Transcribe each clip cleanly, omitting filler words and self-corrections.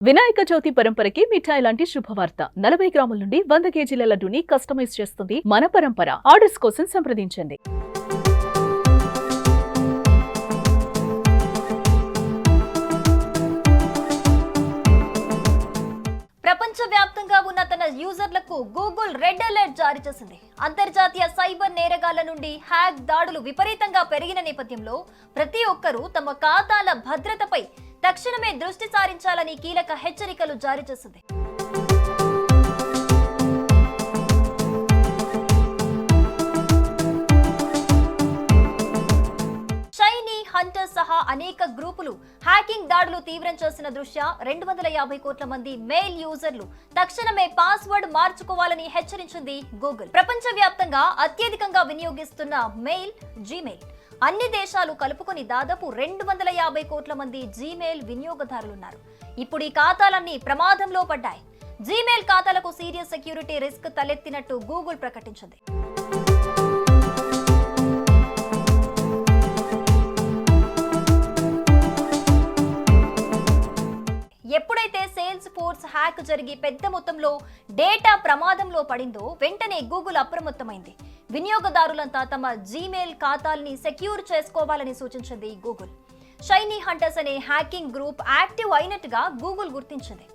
వినాయక చవితి పరంపరకి మిఠాయి లాంటి శుభవార్త 40 గ్రాముల నుండి 100 కేజీల లడ్డూని కస్టమైజ్ చేస్తుంది మన పరంపర. ఆర్డర్స్ కోసం సంప్రదించండి. ప్రపంచవ్యాప్తంగా ఉన్న తన యూజర్లకు గూగుల్ రెడ్ అలర్ట్ జారీ చేసింది. అంతర్జాతీయ సైబర్ నేరగాళ్ల నుండి హ్యాక్ దాడులు విపరీతంగా పెరిగిన నేపథ్యంలో ప్రతి ఒక్కరూ తమ ఖాతాల భద్రతపై తక్షణమే దృష్టి సారించాలని కీలక హెచ్చరికలు జారీ చేసింది. షైనీ, హంటర్ సహా అనేక గ్రూపులు హ్యాకింగ్ దాడులు తీవ్రం చేసిన దృష్ట్యా 250 కోట్ల మంది మెయిల్ యూజర్లు తక్షణమే పాస్వర్డ్ మార్చుకోవాలని హెచ్చరించింది గూగుల్. ప్రపంచవ్యాప్తంగా అత్యధికంగా వినియోగిస్తున్న మెయిల్ జీమెయిల్. అన్ని దేశాలు కలుపుకొని దాదాపు 250 కోట్ల మంది జీమెయిల్ వినియోగదారులున్నారు. ఇప్పుడు ఈ ఖాతాలన్నీ ప్రమాదంలో పడ్డాయి. జీమెయిల్ ఖాతాలకు సీరియస్ సెక్యూరిటీ రిస్క్ తలెత్తినట్టు గూగుల్ ప్రకటించింది. ఎప్పుడైతే సేల్స్ ఫోర్స్ హ్యాక్ జరిగి పెద్ద మొత్తంలో డేటా ప్రమాదంలో పడిందో వెంటనే గూగుల్ అప్రమత్తమైంది. వినియోగదారులంతా తమ జీమెయిల్ ఖాతాల్ని సెక్యూర్ చేసుకోవాలని సూచించింది గూగుల్. షైనీ హంటర్స్ అనే హ్యాకింగ్ గ్రూప్ యాక్టివ్ అయినట్టుగా గూగుల్ గుర్తించింది.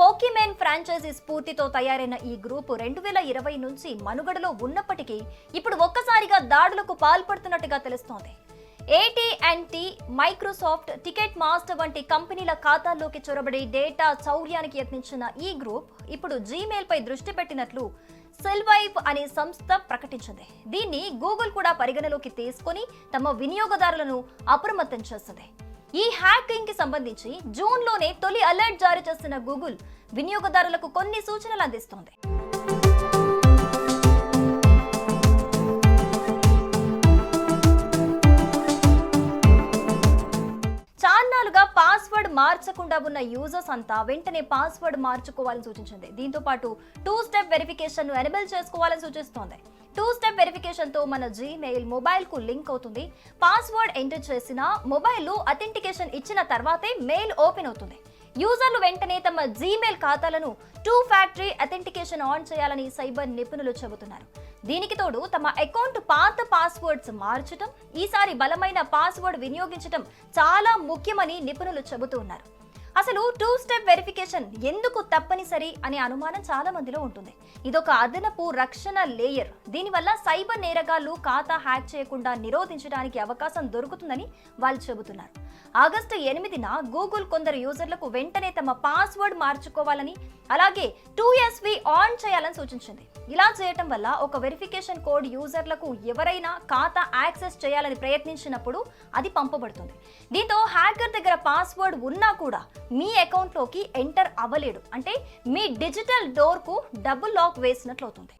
పోకీమెన్ ఫ్రాంచైజీ స్ఫూర్తితో తయారైన ఈ గ్రూప్ 2020 నుంచి మనుగడలో ఉన్నప్పటికీ ఇప్పుడు ఒక్కసారిగా దాడులకు పాల్పడుతున్నట్టుగా తెలుస్తోంది. AT&T, మైక్రోసాఫ్ట్, టికెట్ మాస్టర్ వంటి కంపెనీల ఖాతాల్లోకి చొరబడి డేటా చౌర్యానికి యత్నించిన ఈ గ్రూప్ ఇప్పుడు జీమెయిల్ పై దృష్టి పెట్టినట్లు సెల్వైవ్ అనే సంస్థ ప్రకటించింది. దీన్ని గూగుల్ కూడా పరిగణలోకి తీసుకొని తమ వినియోగదారులను అప్రమత్తం చేస్తుంది. ఈ హ్యాకింగ్ కి సంబంధించి జూన్లోనే తొలి అలర్ట్ జారీ చేసిన గూగుల్ వినియోగదారులకు కొన్ని సూచనలు అందిస్తోంది. చాన్నాలుగా పాస్వర్డ్ మార్చకుండా ఉన్న యూజర్స్ అంతా వెంటనే పాస్వర్డ్ మార్చుకోవాలని సూచించింది. దీంతో పాటు 2 స్టెప్ వెరిఫికేషన్ ను ఎనేబుల్ చేసుకోవాలని సూచిస్తోంది. 2 స్టెప్ వెరిఫికేషన్ తో మన జీమెయిల్ మొబైల్ కు లింక్ అవుతుంది. పాస్వర్డ్ ఎంటర్ చేసిన మొబైల్ అథెంటికేషన్ ఇచ్చిన తర్వాతే మెయిల్ ఓపెన్ అవుతుంది. యూజర్లు వెంటనే తమ జీమెయిల్ ఖాతాలను 2 ఫ్యాక్టరీ అథెంటికేషన్ ఆన్ చేయాలని సైబర్ నిపుణులు చెబుతున్నారు. దీనికి తోడు తమ అకౌంట్ పాత పాస్వర్డ్స్ మార్చడం, ఈసారి బలమైన పాస్వర్డ్ వినియోగించడం చాలా ముఖ్యమని నిపుణులు చెబుతూ ఉన్నారు. అసలు 2 స్టెప్ వెరిఫికేషన్ ఎందుకు తప్పనిసరి అనే అనుమానం చాలా మందిలో ఉంటుంది. ఇదొక అదనపు రక్షణ లేయర్. దీనివల్ల సైబర్ నేరగాళ్లు ఖాతా హ్యాక్ చేయకుండా నిరోధించడానికి అవకాశం దొరుకుతుందని వాళ్ళు చెబుతున్నారు. ఆగస్టు 8న గూగుల్ కొందరు యూజర్లకు వెంటనే తమ పాస్వర్డ్ మార్చుకోవాలని, అలాగే 2FA ఆన్ చేయాలని సూచించింది. ఇలా చేయటం వల్ల ఒక వెరిఫికేషన్ కోడ్ యూజర్లకు ఎవరైనా ఖాతా యాక్సెస్ చేయాలని ప్రయత్నించినప్పుడు అది పంపబడుతుంది. దీంతో హ్యాకర్ దగ్గర పాస్వర్డ్ ఉన్నా కూడా మీ అకౌంట్లోకి ఎంటర్ అవ్వలేడు. అంటే మీ డిజిటల్ డోర్ కు డబుల్ లాక్ వేసినట్లు అవుతుంది.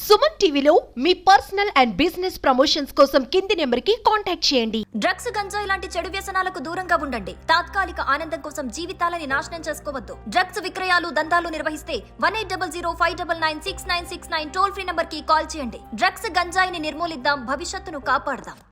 సుమన్ టీవీలో మీ పర్సనల్ అండ్ బిజినెస్ ప్రమోషన్స్ కోసం కింది నెంబర్కి కాంటాక్ట్ చేయండి. డ్రగ్స్, గంజాయి లాంటి చెడు వ్యసనాలకు దూరంగా ఉండండి. తాత్కాలిక ఆనందం కోసం జీవితాలని నాశనం చేసుకోవద్దు. డ్రగ్స్ విక్రయాలు, దందాలు నిర్వహిస్తే 1800-599-6969 టోల్ ఫ్రీ నంబర్ కి కాల్ చేయండి. డ్రగ్స్, గంజాయిని నిర్మూలిద్దాం, భవిష్యత్తును కాపాడదాం.